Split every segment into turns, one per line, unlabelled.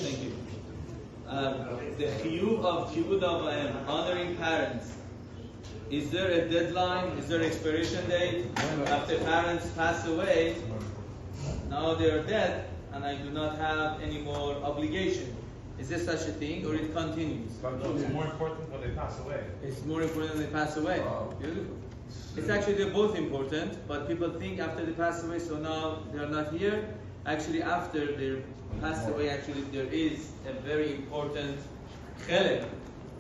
Thank you. The chiyuv of kibud avayim, honoring parents. Is there a deadline? Is there an expiration date? After parents pass away, now they are dead, and I do not have any more obligation. Is there such a thing, or it continues?
It's more important when they pass away.
It's more important when they pass away.
Wow.
Beautiful. It's actually, they're both important, but people think after they pass away, so now they are not here. Actually, after they passed away, actually there is a very important chelek.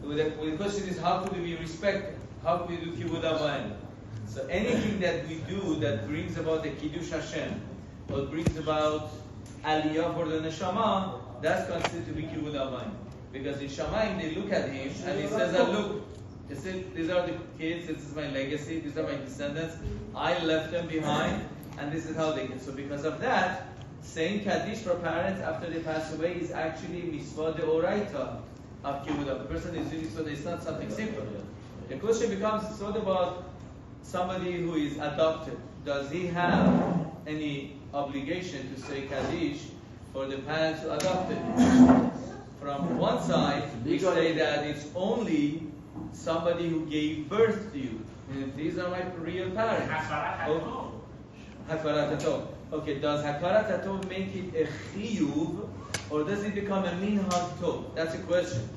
The question is, how could we respect? How could we do kibud avayim? So anything that we do that brings about the kiddush Hashem, or brings about aliyah for the neshama, that's considered to be kibud avayim. Because in Shamayim they look at him and he says that, look, these are the kids, this is my legacy, these are my descendants, I left them behind, and this is how they get. So because of that, saying Kaddish for parents after they pass away is actually mitzvah de oraita of kibud avayim. The person is doing it, so it's not something simple. The question becomes, it's not about somebody who is adopted. Does he have any obligation to say Kaddish for the parents who adopted him? From one side, we say that it's only somebody who gave birth to you. And these are my real parents. Hakarat hatov. Okay, does hakarat hatov make it a chiyuv, or does it become a minhag tov? That's a question.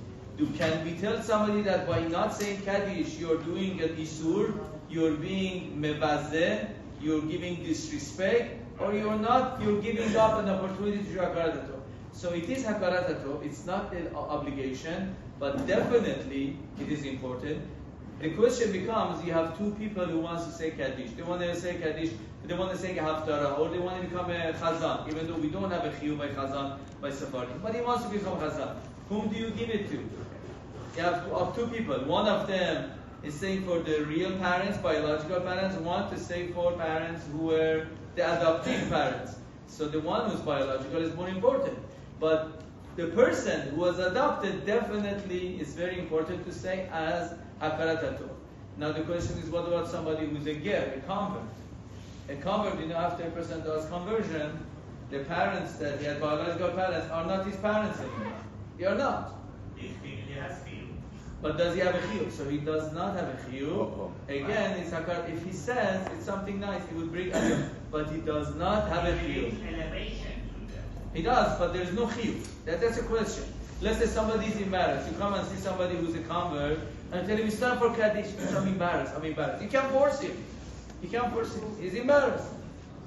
Can we tell somebody that by not saying Kaddish, you're doing an isur, you're being mevazeh, you're giving disrespect, or you're not, you're giving up an opportunity to do hakarat hatov? So it is hakarat hatov, it's not an obligation, but definitely it is important. The question becomes, you have two people who want to say Kaddish. They want to say Kaddish, they want to say a haftarah, or they want to become a chazan, even though we don't have a chiyuv by chazan, by Sephardim. But he wants to become chazan. Whom do you give it to? You have two people. One of them is saying for the real parents, biological parents, one to say for parents who were the adoptive parents. So the one who's biological is more important. But the person who was adopted definitely is very important to say as hakarat hatov. Now the question is, what about somebody who's a ger, a convert? A convert, after a person does conversion, the parents that he had biological parents are not his parents anymore. They are not. But does he have a chiyuv? So he does not have a chiyuv. Again, it's hakarat. If he says it's something nice, he would bring aliyah. But he does not have a chiyuv. He does, but there's no chiyuv. That's a question. Let's say somebody is embarrassed. You come and see somebody who's a convert and tell him it's time for Kaddish. I'm embarrassed. You can't force him. He's embarrassed.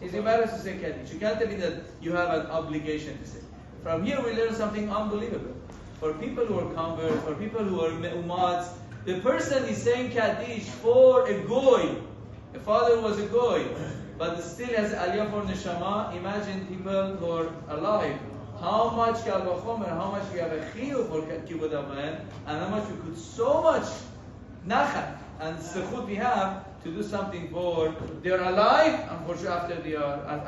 He's embarrassed to say Kaddish. You can't tell him that you have an obligation to say. From here we learn something unbelievable. For people who are converts, for people who are umads, the person is saying Kaddish for a goy. The father was a goy, but still has aliyah for neshama. Imagine people who are alive. How much kal vachomer, how much we have a chiyuv for kibud avayim, and how much we could so much nachat and sechut we have to do something for they are alive and for sure after they are at